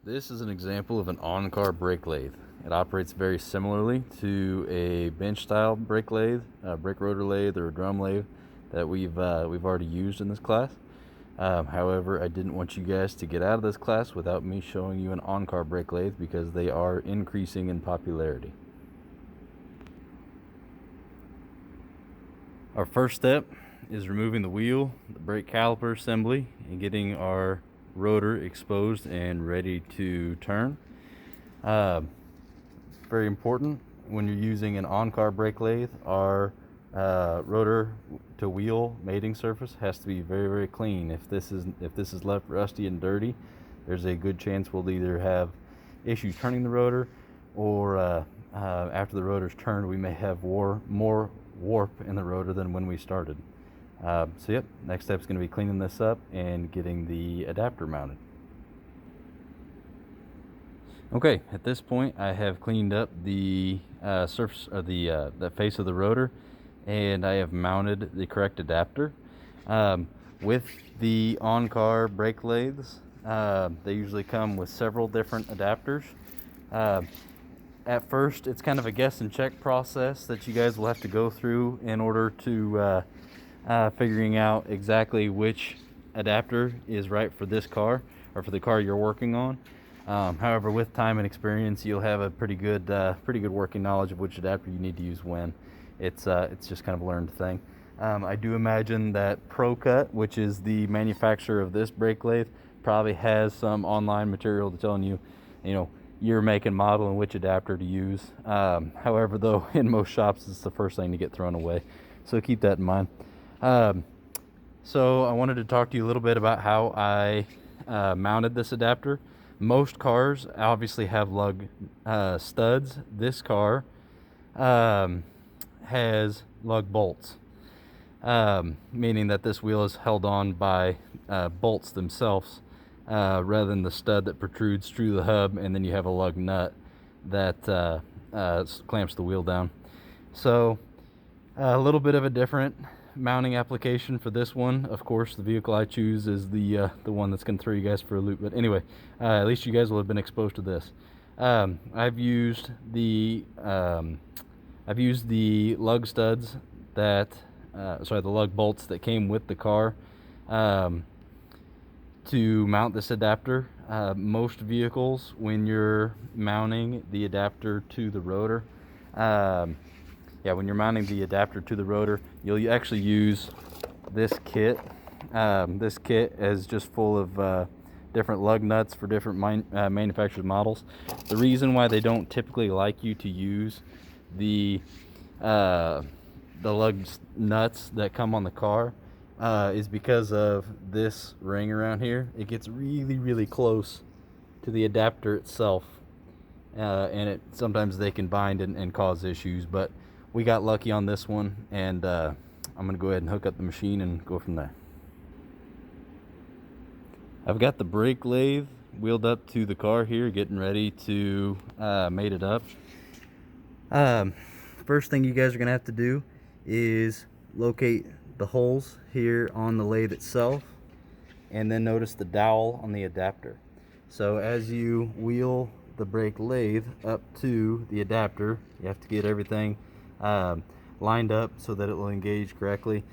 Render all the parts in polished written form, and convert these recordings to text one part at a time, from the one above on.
This is an example of an on-car brake lathe. It operates very similarly to a bench-style brake lathe, a brake rotor lathe, or a drum lathe that we've already used in this class. However, I didn't want you guys to get out of this class without me showing you an on-car brake lathe because they are increasing in popularity. Our first step is removing the wheel, the brake caliper assembly, and getting our rotor exposed and ready to turn. Very important when you're using an on-car brake lathe, our rotor to wheel mating surface has to be very, very clean. If this is left rusty and dirty, there's a good chance we'll either have issues turning the rotor, or after the rotor's turned, we may have more warp in the rotor than when we started. So yep, next step is going to be cleaning this up and getting the adapter mounted. Okay, at this point I have cleaned up the surface, or the face of the rotor, and I have mounted the correct adapter. With the on-car brake lathes, they usually come with several different adapters. At first, it's kind of a guess and check process that you guys will have to go through in order to figuring out exactly which adapter is right for this car, or for the car you're working on. However, with time and experience, you'll have a pretty good working knowledge of which adapter you need to use when. It's just kind of a learned thing. I do imagine that ProCut, which is the manufacturer of this brake lathe, probably has some online material telling you, your make and model and which adapter to use. However, though, in most shops, it's the first thing to get thrown away, so keep that in mind. So I wanted to talk to you a little bit about how I mounted this adapter. Most cars obviously have lug studs. This car has lug bolts, meaning that this wheel is held on by bolts themselves, rather than the stud that protrudes through the hub, and then you have a lug nut that clamps the wheel down. So a little bit of a different mounting application for this one. Of course, the vehicle I choose is the one that's going to throw you guys for a loop. But anyway, at least you guys will have been exposed to this. I've used the lug studs that, the lug bolts that came with the car, to mount this adapter. Most vehicles, when you're mounting the adapter to the rotor, when you're mounting the adapter to the rotor, you'll actually use this kit. This kit is just full of different lug nuts for different manufacturers' models. The reason why they don't typically like you to use the lug nuts that come on the car is because of this ring around here. It gets really, really close to the adapter itself, and sometimes they can bind and cause issues, but we got lucky on this one, and I'm going to go ahead and hook up the machine and go from there. I've got the brake lathe wheeled up to the car here, getting ready to mate it up. First thing you guys are going to have to do is locate the holes here on the lathe itself, and then notice the dowel on the adapter. So as you wheel the brake lathe up to the adapter, you have to get everything lined up so that it will engage correctly.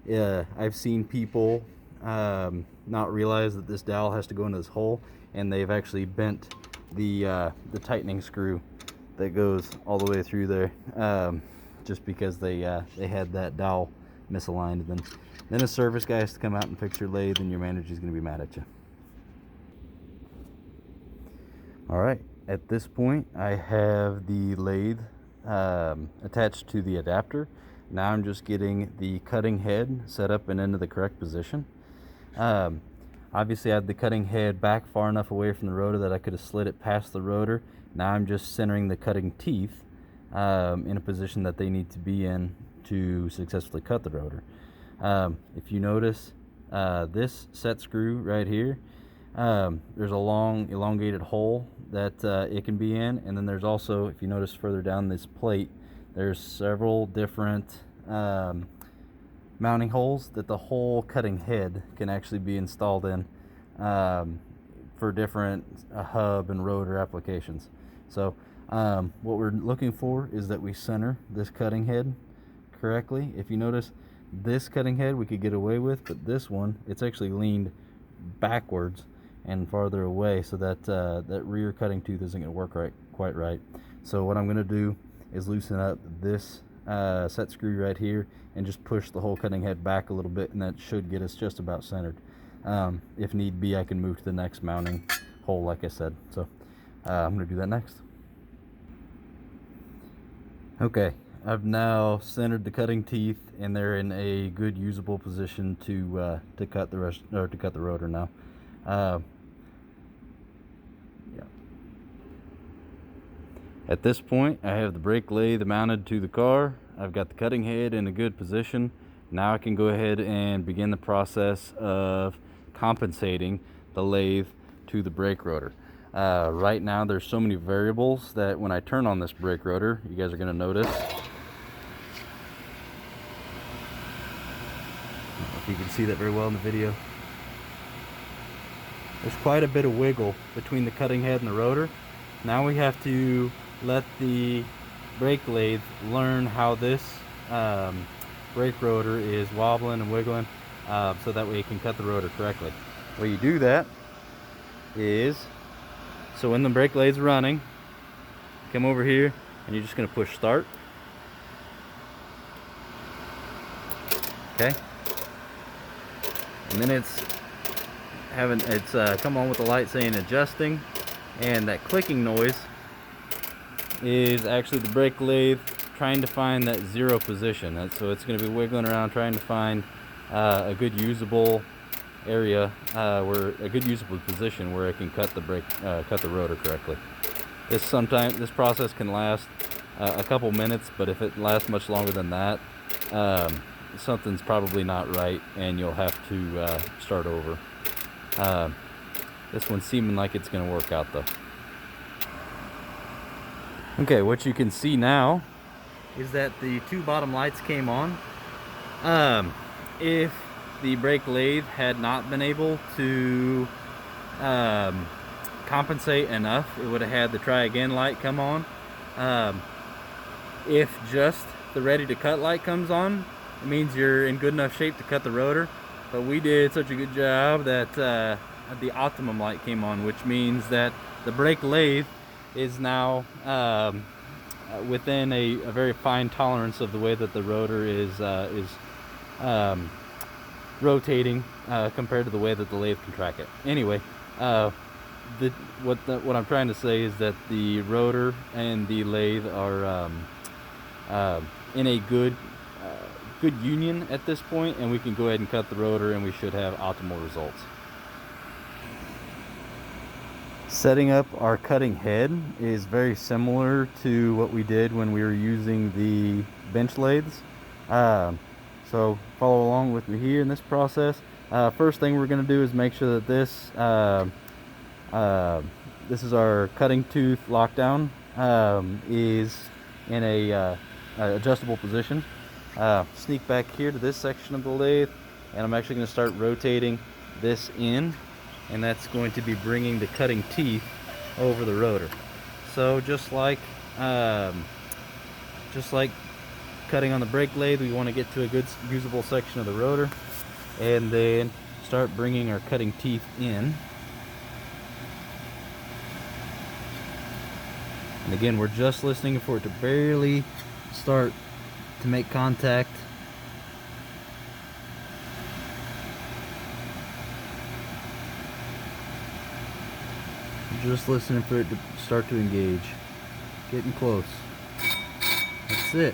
I've seen people not realize that this dowel has to go into this hole, and they've actually bent the tightening screw that goes all the way through there, just because they had that dowel misaligned. Then a service guy has to come out and fix your lathe, and your manager's going to be mad at you. All right, at this point I have the lathe attached to the adapter. Now I'm just getting the cutting head set up and into the correct position. Obviously I had the cutting head back far enough away from the rotor that I could have slid it past the rotor. Now I'm just centering the cutting teeth in a position that they need to be in to successfully cut the rotor. If you notice this set screw right here, there's a long elongated hole that it can be in, and then there's also, if you notice further down this plate, there's several different mounting holes that the whole cutting head can actually be installed in for different hub and rotor applications. So what we're looking for is that we center this cutting head correctly. If you notice, this cutting head we could get away with, but this one, it's actually leaned backwards and farther away, so that that rear cutting tooth isn't going to work quite right. So what I'm going to do is loosen up this set screw right here and just push the whole cutting head back a little bit, and that should get us just about centered. If need be, I can move to the next mounting hole like I said. So I'm going to do that next. Okay, I've now centered the cutting teeth, and they're in a good usable position to cut the rest, or to cut the rotor now. Yeah. At this point, I have the brake lathe mounted to the car. I've got the cutting head in a good position. Now I can go ahead and begin the process of compensating the lathe to the brake rotor. Right now there's so many variables that when I turn on this brake rotor, you guys are going to notice. I don't know if you can see that very well in the video. There's quite a bit of wiggle between the cutting head and the rotor. Now we have to let the brake lathe learn how this brake rotor is wobbling and wiggling, so that way it can cut the rotor correctly. The way you do that is, so when the brake lathe's running, come over here and you're just going to push start. Okay, and then it's come on with the light saying adjusting, and that clicking noise is actually the brake lathe trying to find that zero position. So it's going to be wiggling around trying to find a good usable area, where a good usable position where it can cut the rotor correctly. This process can last a couple minutes, but if it lasts much longer than that, something's probably not right, and you'll have to start over. This one's seeming like it's going to work out though. Okay, what you can see now is that the two bottom lights came on. If the brake lathe had not been able to compensate enough, it would have had the try again light come on. If just the ready to cut light comes on, it means you're in good enough shape to cut the rotor. But we did such a good job that the optimum light came on, which means that the brake lathe is now within a very fine tolerance of the way that the rotor is rotating compared to the way that the lathe can track it. Anyway, what I'm trying to say is that the rotor and the lathe are in a good union at this point, and we can go ahead and cut the rotor, and we should have optimal results. Setting up our cutting head is very similar to what we did when we were using the bench lathes. So follow along with me here in this process. First thing we're going to do is make sure that this is our cutting tooth lockdown, is in a adjustable position. Sneak back here to this section of the lathe, and I'm actually going to start rotating this in, and that's going to be bringing the cutting teeth over the rotor. So just like cutting on the brake lathe, we want to get to a good usable section of the rotor, and then start bringing our cutting teeth in. And again, we're just listening for it to barely start to make contact. Just listening for it to start to engage. Getting close. That's it.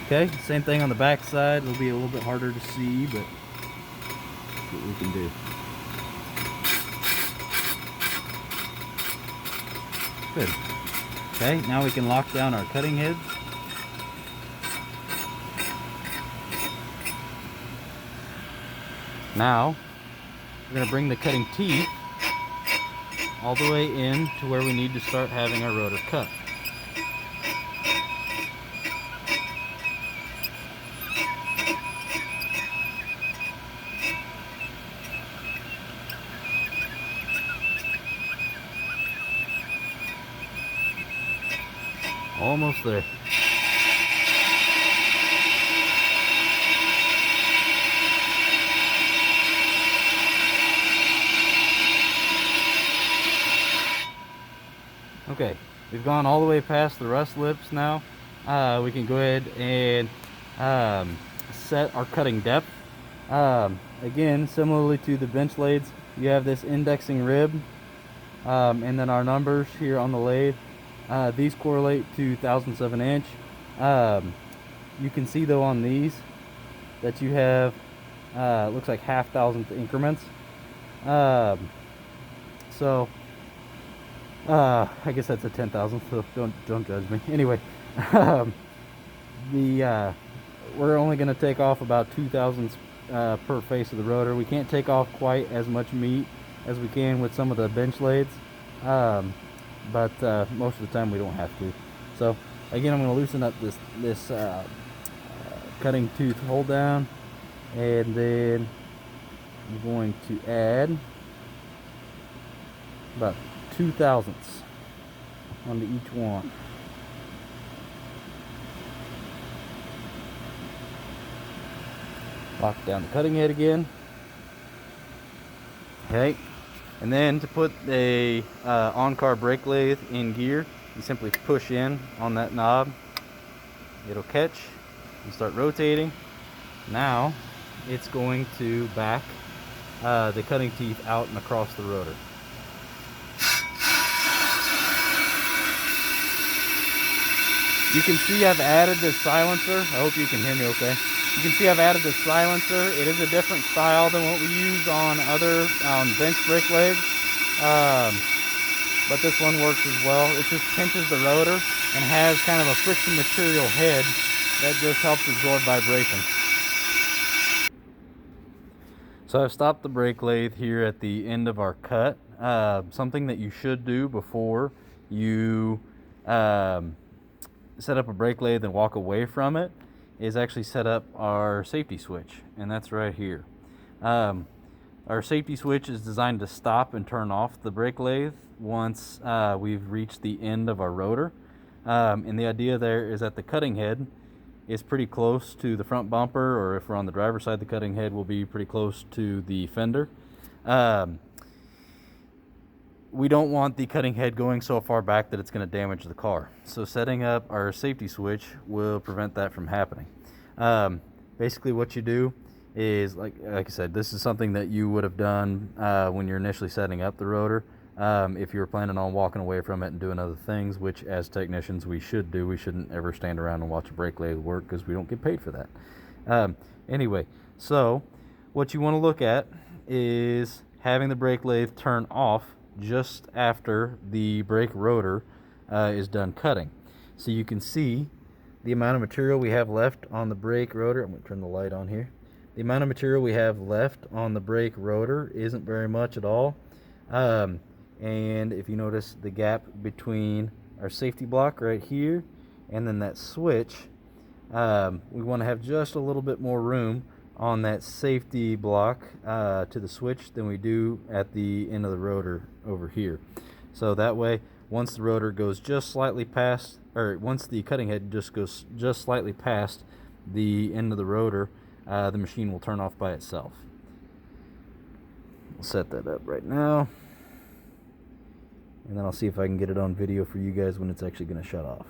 Okay, same thing on the back side. It'll be a little bit harder to see, but that's what we can do. Good. Okay, now we can lock down our cutting heads. Now, we're going to bring the cutting teeth all the way in to where we need to start having our rotor cut. Almost there. Okay, we've gone all the way past the rust lips now. We can go ahead and set our cutting depth. Again, similarly to the bench lathes, you have this indexing rib, and then our numbers here on the lathe. These correlate to thousandths of an inch. You can see though on these that you have looks like half thousandth increments. So I guess that's a 10,000th, so don't judge me. Anyway, we're only going to take off about 2 thousandths per face of the rotor. We can't take off quite as much meat as we can with some of the bench lathes, but most of the time we don't have to. So again, I'm going to loosen up this cutting tooth hold down, and then I'm going to add about 2 thousandths onto each one. Lock down the cutting head again. Okay, and then to put a on-car brake lathe in gear, you simply push in on that knob. It'll catch and start rotating. Now it's going to back the cutting teeth out and across the rotor. You can see I've added this silencer. I hope you can hear me okay. You can see I've added the silencer. It is a different style than what we use on other bench brake lathes, but this one works as well. It just pinches the rotor and has kind of a friction material head that just helps absorb vibration. So I've stopped the brake lathe here at the end of our cut. Something that you should do before you set up a brake lathe and walk away from it is actually set up our safety switch, and that's right here. Our safety switch is designed to stop and turn off the brake lathe once we've reached the end of our rotor. And the idea there is that the cutting head is pretty close to the front bumper, or if we're on the driver's side, the cutting head will be pretty close to the fender. We don't want the cutting head going so far back that it's going to damage the car. So setting up our safety switch will prevent that from happening. Basically what you do is, like I said, this is something that you would have done when you're initially setting up the rotor. If you're planning on walking away from it and doing other things, which as technicians we should do. We shouldn't ever stand around and watch a brake lathe work because we don't get paid for that. Anyway, so what you want to look at is having the brake lathe turn off just after the brake rotor is done cutting. So you can see the amount of material we have left on the brake rotor. I'm going to turn the light on here. The amount of material we have left on the brake rotor isn't very much at all. And if you notice the gap between our safety block right here and then that switch, we want to have just a little bit more room on that safety block to the switch than we do at the end of the rotor over here. So that way, once the rotor goes just slightly past, or once the cutting head just goes just slightly past the end of the rotor, the machine will turn off by itself. We'll set that up right now, and then I'll see if I can get it on video for you guys when it's actually going to shut off.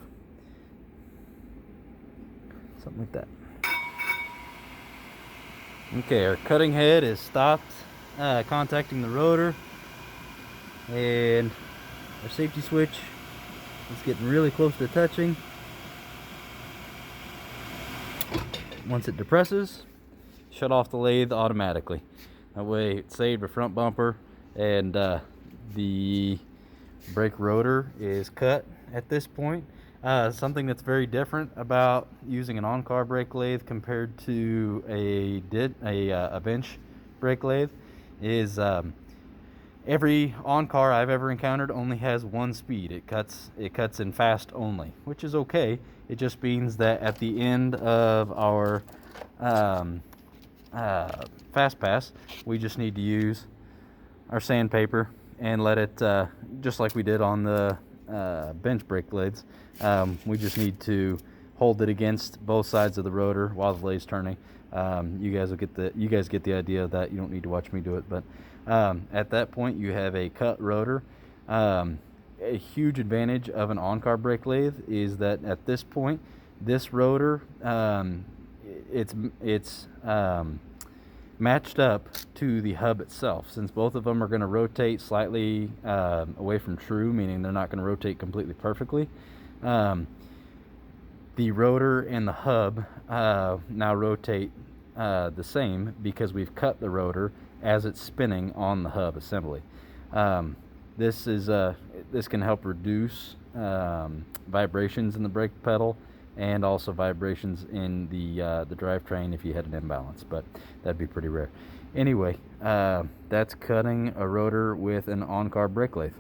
Something like that. Okay, our cutting head is stopped contacting the rotor, and our safety switch is getting really close to touching. Once it depresses, shut off the lathe automatically. That way it saved the front bumper, and the brake rotor is cut at this point. Something that's very different about using an on-car brake lathe compared to a bench brake lathe is every on-car I've ever encountered only has one speed. It cuts in fast only, which is okay. It just means that at the end of our fast pass, we just need to use our sandpaper and let it, just like we did on the bench brake lathes. We just need to hold it against both sides of the rotor while the lathe's turning. You guys get the idea of that. You don't need to watch me do it, but at that point you have a cut rotor. A huge advantage of an on-car brake lathe is that at this point, this rotor, it's matched up to the hub itself. Since both of them are going to rotate slightly away from true, meaning they're not going to rotate completely perfectly, the rotor and the hub now rotate the same because we've cut the rotor as it's spinning on the hub assembly. This can help reduce vibrations in the brake pedal and also vibrations in the drivetrain if you had an imbalance, but that'd be pretty rare. Anyway, that's cutting a rotor with an on-car brake lathe.